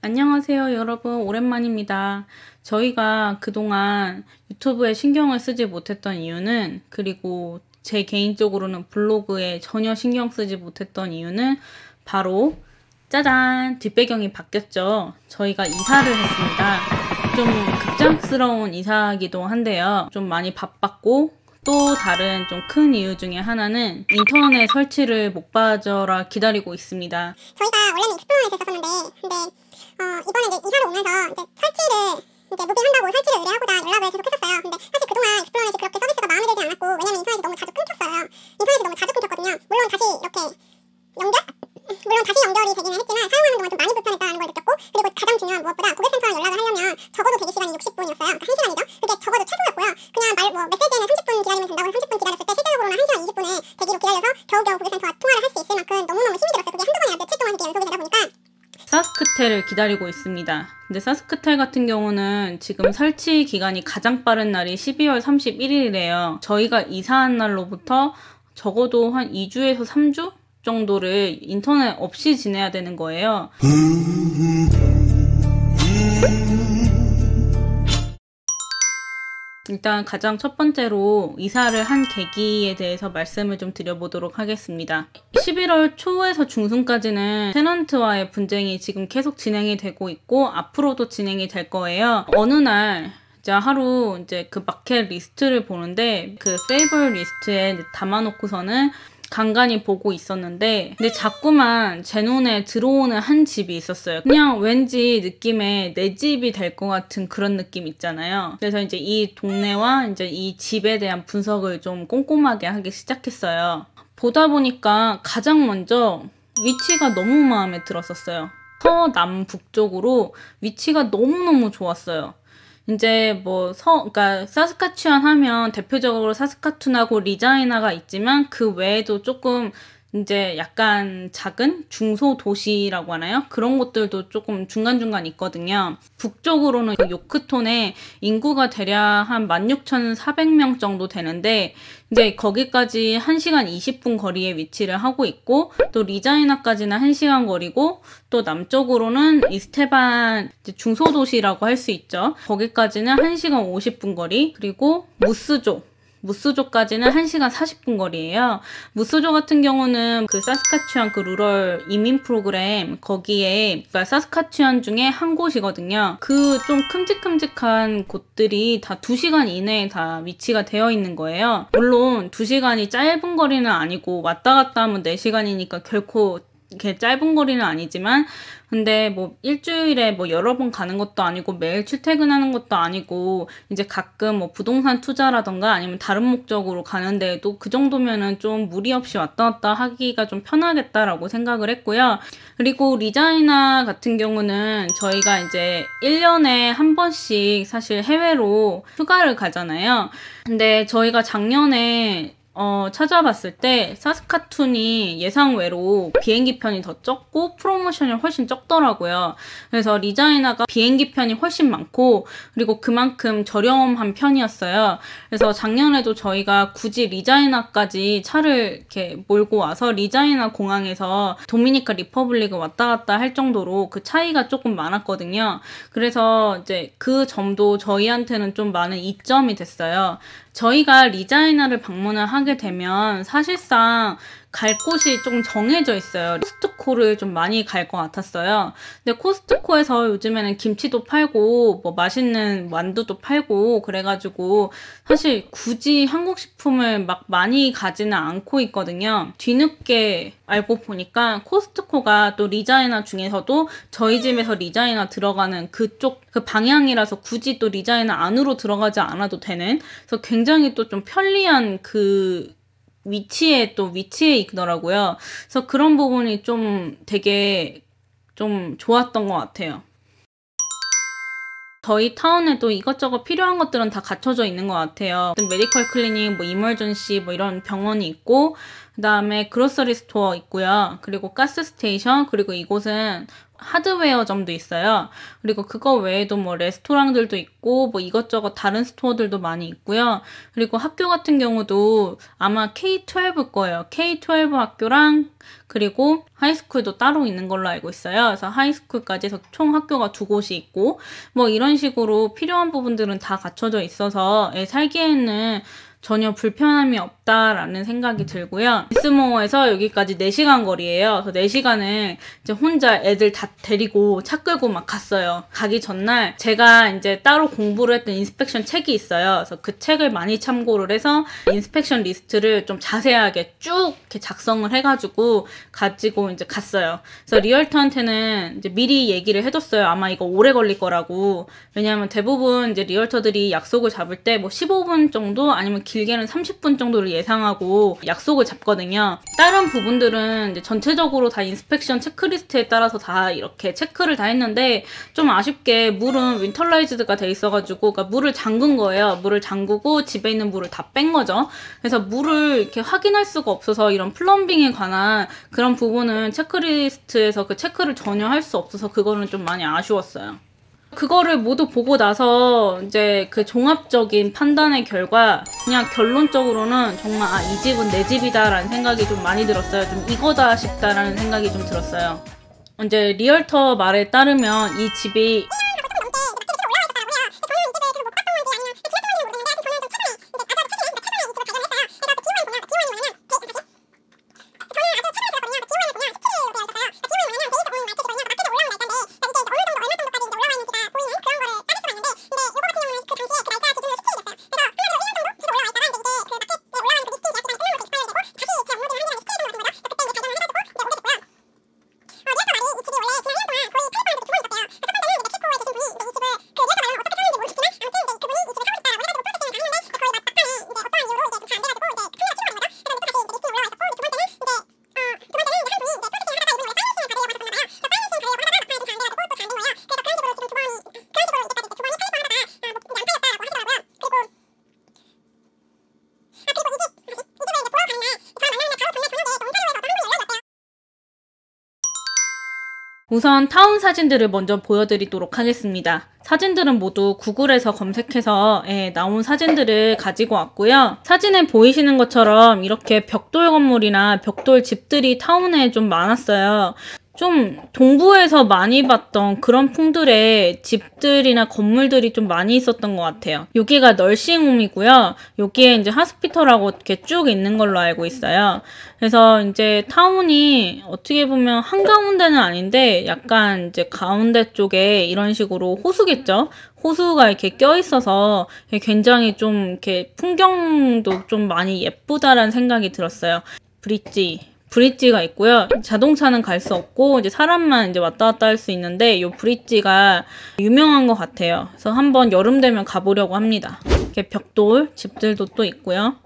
안녕하세요, 여러분. 오랜만입니다. 저희가 그동안 유튜브에 신경을 쓰지 못했던 이유는, 그리고 제 개인적으로는 블로그에 전혀 신경 쓰지 못했던 이유는 바로 짜잔! 뒷배경이 바뀌었죠. 저희가 이사를 했습니다. 좀 급작스러운 이사이기도 한데요. 좀 많이 바빴고, 또 다른 좀 큰 이유 중에 하나는 인터넷 설치를 못 받아라 기다리고 있습니다. 저희가 원래는 익스플로러에서 썼었는데 이번에 이제 이사를 오면서 이제 설치를 무빙한다고 설치를 의뢰하고자 연락을 계속 했었어요. 근데 사실 그동안 익스플로러넷이 그렇게 서비스가 마음에 들지 않았고, 왜냐면 인터넷이 너무 자주 끊겼어요. 인터넷이 너무 자주 끊겼거든요. 물론 다시 연결이 되기는 했지만 사용하는 동안 좀 많이 불편했다는 걸 느꼈고, 그리고 가장 중요한 무엇보다 고객센터에 연락을 하려면 적어도 대기 시간이 60분이었어요. 그러니까 1시간이죠. 그게 적어도 최소였고요. 그냥 메시지에는 30분 기다리면 된다고 해서 30분 기다렸을 때 실질적으로는 1시간 20분을 대기로 기다려서 겨우겨우 고객센터와 통화를 할 수 있을 만큼 너무너무 힘이 들었어요. 그게 한두 번이 아니라 며칠 동안 그게 연속이 되다 보니까. 사스크텔을 기다리고 있습니다. 근데 사스크텔 같은 경우는 지금 설치 기간이 가장 빠른 날이 12월 31일이래요. 저희가 이사한 날로부터 적어도 한 2주에서 3주 정도를 인터넷 없이 지내야 되는 거예요. 일단 가장 첫 번째로 이사를 한 계기에 대해서 말씀을 좀 드려보도록 하겠습니다. 11월 초에서 중순까지는 테넌트와의 분쟁이 지금 계속 진행이 되고 있고 앞으로도 진행이 될 거예요. 어느 날 이제 하루 이제 그 마켓 리스트를 보는데 그 페이버 리스트에 담아놓고서는 간간히 보고 있었는데, 근데 자꾸만 제 눈에 들어오는 한 집이 있었어요. 그냥 왠지 느낌에 내 집이 될 것 같은 그런 느낌 있잖아요. 그래서 이제 이 동네와 이제 이 집에 대한 분석을 좀 꼼꼼하게 하기 시작했어요. 보다 보니까 가장 먼저 위치가 너무 마음에 들었었어요. 서남북쪽으로 위치가 너무너무 좋았어요. 이제 그러니까 사스카추안 하면 대표적으로 사스카툰하고 리자이나가 있지만 그 외에도 조금 이제 약간 작은 중소도시라고 하나요? 그런 곳들도 조금 중간중간 있거든요. 북쪽으로는 요크톤에 인구가 대략 한 16,400명 정도 되는데, 이제 거기까지 1시간 20분 거리에 위치를 하고 있고, 또 리자이나까지는 1시간 거리고, 또 남쪽으로는 이스테반 중소도시라고 할 수 있죠. 거기까지는 1시간 50분 거리, 그리고 무스조까지는 1시간 40분 거리예요. 무스조 같은 경우는 그 사스카추안 그 루럴 이민 프로그램 거기에 그러니까 사스카추안 중에 한 곳이거든요. 그 좀 큼직큼직한 곳들이 다 2시간 이내에 다 위치가 되어 있는 거예요. 물론 2시간이 짧은 거리는 아니고 왔다 갔다 하면 4시간이니까 결코 이렇게 짧은 거리는 아니지만, 근데 일주일에 여러 번 가는 것도 아니고 매일 출퇴근하는 것도 아니고 이제 가끔 부동산 투자라던가 아니면 다른 목적으로 가는데도 그 정도면은 좀 무리 없이 왔다 갔다 하기가 좀 편하겠다라고 생각을 했고요. 그리고 리자이나 같은 경우는 저희가 이제 1년에 한 번씩 사실 해외로 휴가를 가잖아요. 근데 저희가 작년에 찾아봤을 때 사스카툰이 예상외로 비행기 편이 더 적고 프로모션이 훨씬 적더라고요. 그래서 리자이나가 비행기 편이 훨씬 많고 그리고 그만큼 저렴한 편이었어요. 그래서 작년에도 저희가 굳이 리자이나까지 차를 이렇게 몰고 와서 리자이나 공항에서 도미니카 리퍼블릭을 왔다 갔다 할 정도로 그 차이가 조금 많았거든요. 그래서 이제 그 점도 저희한테는 좀 많은 이점이 됐어요. 저희가 리자이나를 방문을 하게 되면 사실상 갈 곳이 좀 정해져 있어요. 코스트코를 좀 많이 갈 것 같았어요. 근데 코스트코에서 요즘에는 김치도 팔고 맛있는 만두도 팔고 그래가지고 사실 굳이 한국 식품을 막 많이 가지는 않고 있거든요. 뒤늦게 알고 보니까 코스트코가 또 리자이나 중에서도 저희 집에서 리자이나 들어가는 그쪽 그 방향이라서 굳이 또 리자이나 안으로 들어가지 않아도 되는, 그래서 굉장히 또 좀 편리한 그 위치에 있더라고요. 그래서 그런 부분이 좀 되게 좀 좋았던 것 같아요. 저희 타운에도 이것저것 필요한 것들은 다 갖춰져 있는 것 같아요. 메디컬 클리닉, 이머전시 이런 병원이 있고, 그 다음에 그로서리 스토어 있고요. 그리고 가스 스테이션, 그리고 이곳은 하드웨어점도 있어요. 그리고 그거 외에도 뭐 레스토랑들도 있고 뭐 이것저것 다른 스토어들도 많이 있고요. 그리고 학교 같은 경우도 아마 K-12 거예요. K-12 학교랑 그리고 하이스쿨도 따로 있는 걸로 알고 있어요. 그래서 하이스쿨까지 해서 총 학교가 2곳이 있고 뭐 이런 식으로 필요한 부분들은 다 갖춰져 있어서 살기에는 전혀 불편함이 없다라는 생각이 들고요. 이스모어에서 여기까지 4시간 거리예요. 그래서 4시간을 이제 혼자 애들 다 데리고 차 끌고 막 갔어요. 가기 전날 제가 이제 따로 공부를 했던 인스펙션 책이 있어요. 그래서 그 책을 많이 참고를 해서 인스펙션 리스트를 좀 자세하게 쭉 이렇게 작성을 해가지고 가지고 이제 갔어요. 그래서 리얼터한테는 이제 미리 얘기를 해뒀어요. 아마 이거 오래 걸릴 거라고. 왜냐하면 대부분 이제 리얼터들이 약속을 잡을 때 뭐 15분 정도 아니면 길게는 30분 정도를 예상하고 약속을 잡거든요. 다른 부분들은 이제 전체적으로 다 인스펙션 체크리스트에 따라서 다 이렇게 체크를 다 했는데 좀 아쉽게 물은 윈터라이즈드가 돼 있어가지고 그러니까 물을 잠근 거예요. 물을 잠그고 집에 있는 물을 다 뺀 거죠. 그래서 물을 이렇게 확인할 수가 없어서 이런 플럼빙에 관한 그런 부분은 체크리스트에서 그 체크를 전혀 할 수 없어서 그거는 좀 많이 아쉬웠어요. 그거를 모두 보고 나서 이제 그 종합적인 판단의 결과 그냥 결론적으로는 정말 이 집은 내 집이다 라는 생각이 좀 많이 들었어요. 좀 이거다 싶다라는 생각이 좀 들었어요. 이제 리얼터 말에 따르면 이 집이 우선 타운 사진들을 먼저 보여드리도록 하겠습니다. 사진들은 모두 구글에서 검색해서 나온 사진들을 가지고 왔고요. 사진에 보이시는 것처럼 이렇게 벽돌 건물이나 벽돌 집들이 타운에 좀 많았어요. 좀 동부에서 많이 봤던 그런 풍들의 집들이나 건물들이 좀 많이 있었던 것 같아요. 여기가 널싱홈이고요. 여기에 이제 하스피털하고 이렇게 쭉 있는 걸로 알고 있어요. 그래서 이제 타운이 어떻게 보면 한가운데는 아닌데 약간 이제 가운데 쪽에 이런 식으로 호수겠죠? 호수가 이렇게 껴있어서 굉장히 좀 이렇게 풍경도 좀 많이 예쁘다라는 생각이 들었어요. 브릿지가 있고요. 자동차는 갈 수 없고 이제 사람만 이제 왔다 갔다 할 수 있는데 이 브릿지가 유명한 것 같아요. 그래서 한번 여름 되면 가보려고 합니다. 이렇게 벽돌 집들도 또 있고요.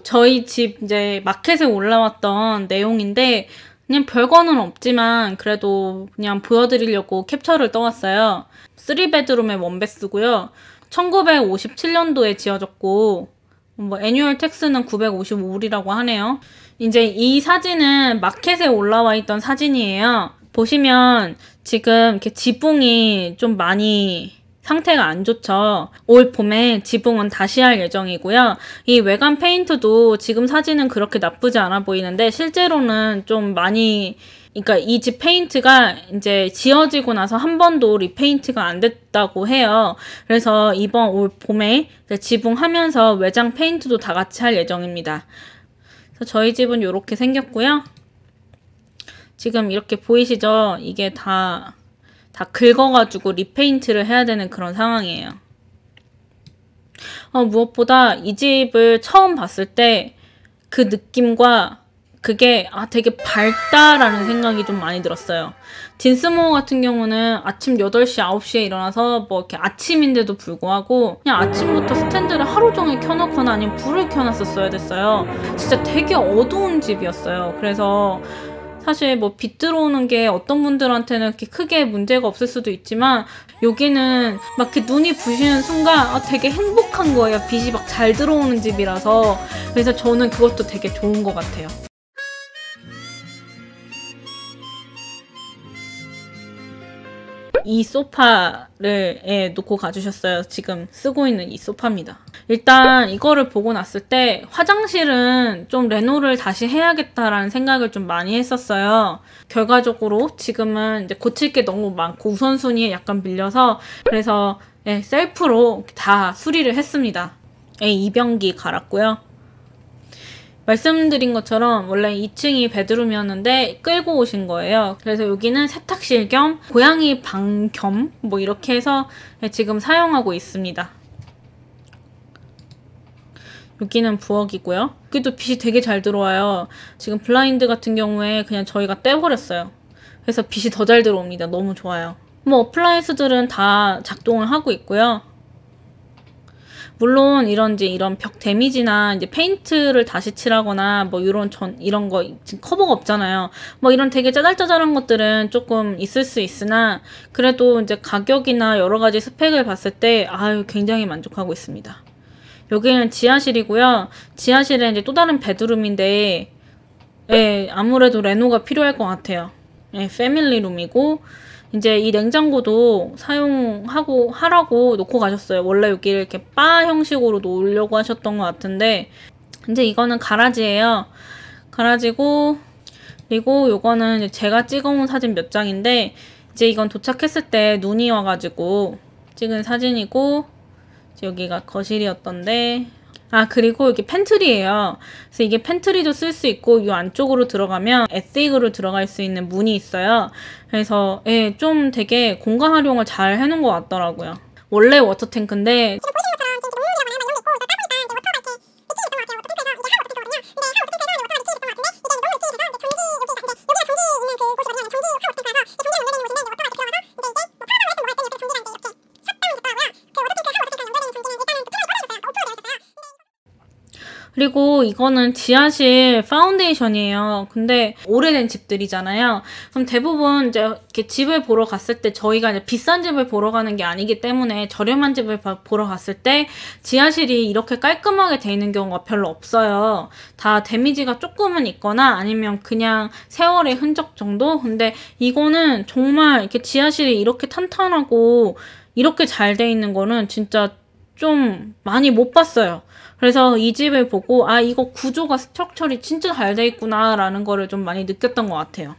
저희 집 이제 마켓에 올라왔던 내용인데 그냥 별거는 없지만 그래도 그냥 보여드리려고 캡처를 떠왔어요. 3베드룸의 원베스고요. 1957년도에 지어졌고 뭐 애뉴얼 텍스는 955불이라고 하네요. 이제 이 사진은 마켓에 올라와 있던 사진이에요. 보시면 지금 이렇게 지붕이 좀 많이 상태가 안 좋죠. 올 봄에 지붕은 다시 할 예정이고요. 이 외관 페인트도 지금 사진은 그렇게 나쁘지 않아 보이는데 실제로는 좀 많이, 그러니까 이 집 페인트가 이제 지어지고 나서 한 번도 리페인트가 안 됐다고 해요. 그래서 이번 올 봄에 지붕 하면서 외장 페인트도 다 같이 할 예정입니다. 그래서 저희 집은 이렇게 생겼고요. 지금 이렇게 보이시죠? 이게 다 긁어가지고 리페인트를 해야 되는 그런 상황이에요. 무엇보다 이 집을 처음 봤을 때 그 느낌과 그게 되게 밝다라는 생각이 좀 많이 들었어요. 딘스모어 같은 경우는 아침 8시, 9시에 일어나서 뭐 이렇게 아침인데도 불구하고 그냥 아침부터 스탠드를 하루 종일 켜놓거나 아니면 불을 켜놨었어야 됐어요. 진짜 되게 어두운 집이었어요. 그래서 사실 뭐 빛 들어오는 게 어떤 분들한테는 이렇게 크게 문제가 없을 수도 있지만 여기는 막 이렇게 눈이 부시는 순간 되게 행복한 거예요. 빛이 막 잘 들어오는 집이라서. 그래서 저는 그것도 되게 좋은 것 같아요. 이 소파를 놓고 가주셨어요. 지금 쓰고 있는 이 소파입니다. 일단 이거를 보고 났을 때 화장실은 좀 레노를 다시 해야겠다라는 생각을 좀 많이 했었어요. 결과적으로 지금은 이제 고칠 게 너무 많고 우선순위에 약간 밀려서 그래서 셀프로 다 수리를 했습니다. 이변기 갈았고요. 말씀드린 것처럼 원래 2층이 베드룸이었는데 끌고 오신 거예요. 그래서 여기는 세탁실 겸 고양이 방 겸 뭐 이렇게 해서 지금 사용하고 있습니다. 여기는 부엌이고요. 여기도 빛이 되게 잘 들어와요. 지금 블라인드 같은 경우에 그냥 저희가 떼버렸어요. 그래서 빛이 더 잘 들어옵니다. 너무 좋아요. 뭐 어플라이언스들은 다 작동을 하고 있고요. 물론 이런 벽 데미지나 이제 페인트를 다시 칠하거나 뭐 이런 거 지금 커버가 없잖아요. 뭐 이런 되게 짜잘짜잘한 것들은 조금 있을 수 있으나 그래도 이제 가격이나 여러 가지 스펙을 봤을 때 굉장히 만족하고 있습니다. 여기는 지하실이고요. 지하실에 이제 또 다른 베드룸인데 아무래도 레노가 필요할 것 같아요. 패밀리룸이고 이제 이 냉장고도 하라고 놓고 가셨어요. 원래 여기를 이렇게 바 형식으로 놓으려고 하셨던 것 같은데 이제 이거는 가라지예요. 가라지고 그리고 요거는 이제 제가 찍어온 사진 몇 장인데 이제 이건 도착했을 때 눈이 와가지고 찍은 사진이고 이제 여기가 거실이었던데 그리고 이게 팬트리예요. 그래서 이게 팬트리도 쓸 수 있고 이 안쪽으로 들어가면 에스익으로 들어갈 수 있는 문이 있어요. 그래서 좀 되게 공간 활용을 잘 해놓은 것 같더라고요. 원래 워터탱크인데 그리고 이거는 지하실 파운데이션이에요. 근데 오래된 집들이잖아요. 그럼 대부분 이제 이렇게 집을 보러 갔을 때 저희가 이제 비싼 집을 보러 가는 게 아니기 때문에 저렴한 집을 보러 갔을 때 지하실이 이렇게 깔끔하게 돼 있는 경우가 별로 없어요. 다 데미지가 조금은 있거나 아니면 그냥 세월의 흔적 정도? 근데 이거는 정말 이렇게 지하실이 이렇게 탄탄하고 이렇게 잘 돼 있는 거는 진짜 좀 많이 못 봤어요. 그래서 이 집을 보고 이거 구조가 스트럭처리 진짜 잘 돼 있구나 라는 거를 좀 많이 느꼈던 것 같아요.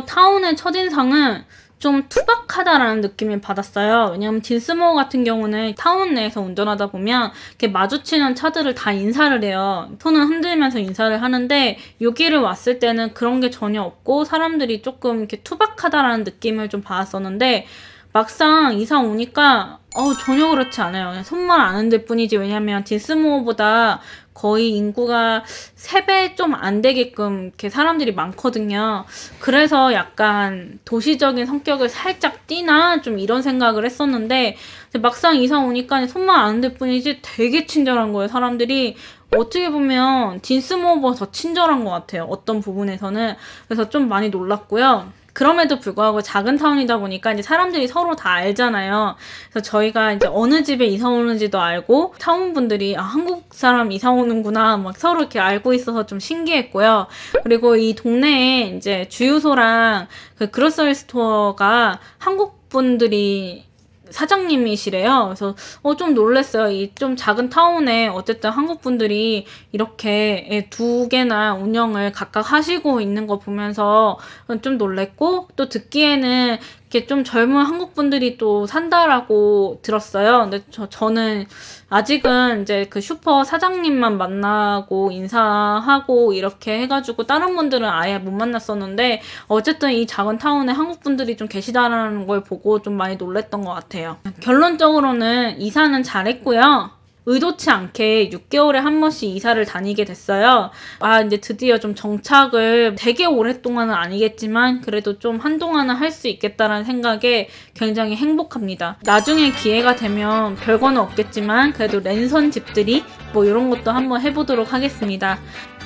타운의 첫인상은 좀 투박하다라는 느낌을 받았어요. 왜냐면 딘스모어 같은 경우는 타운 내에서 운전하다 보면 이렇게 마주치는 차들을 다 인사를 해요. 손을 흔들면서 인사를 하는데 여기를 왔을 때는 그런 게 전혀 없고 사람들이 조금 이렇게 투박하다라는 느낌을 좀 받았었는데 막상 이사 오니까 전혀 그렇지 않아요. 그냥 손만 안 흔들 뿐이지. 왜냐면 디스모어보다 거의 인구가 3배 좀 안 되게끔 이렇게 사람들이 많거든요. 그래서 약간 도시적인 성격을 살짝 띠나 좀 이런 생각을 했었는데 막상 이사 오니까 손만 안 흔들 뿐이지 되게 친절한 거예요. 사람들이 어떻게 보면 디스모어보다 더 친절한 것 같아요. 어떤 부분에서는. 그래서 좀 많이 놀랐고요. 그럼에도 불구하고 작은 타운이다 보니까 이제 사람들이 서로 다 알잖아요. 그래서 저희가 이제 어느 집에 이사 오는지도 알고 타운 분들이 한국 사람 이사 오는구나 막 서로 이렇게 알고 있어서 좀 신기했고요. 그리고 이 동네에 이제 주유소랑 그 그로서리 스토어가 한국 분들이 사장님이시래요. 그래서 좀 놀랐어요. 이 좀 작은 타운에 어쨌든 한국 분들이 이렇게 2개나 운영을 각각 하시고 있는 거 보면서 좀 놀랬고, 또 듣기에는 이렇게 좀 젊은 한국 분들이 또 산다라고 들었어요. 근데 저는 아직은 이제 그 슈퍼 사장님만 만나고 인사하고 이렇게 해가지고 다른 분들은 아예 못 만났었는데, 어쨌든 이 작은 타운에 한국 분들이 좀 계시다라는 걸 보고 좀 많이 놀랬던 것 같아요. 결론적으로는 이사는 잘했고요. 의도치 않게 6개월에 한 번씩 이사를 다니게 됐어요. 이제 드디어 좀 정착을 되게 오랫동안은 아니겠지만 그래도 좀 한동안은 할 수 있겠다라는 생각에 굉장히 행복합니다. 나중에 기회가 되면 별거는 없겠지만 그래도 랜선 집들이 뭐 이런 것도 한번 해보도록 하겠습니다.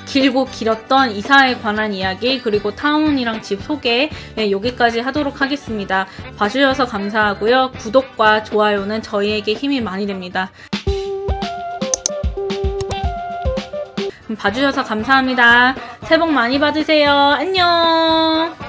길고 길었던 이사에 관한 이야기 그리고 타운이랑 집 소개 여기까지 하도록 하겠습니다. 봐주셔서 감사하고요. 구독과 좋아요는 저희에게 힘이 많이 됩니다. 봐주셔서 감사합니다. 새해 복 많이 받으세요. 안녕.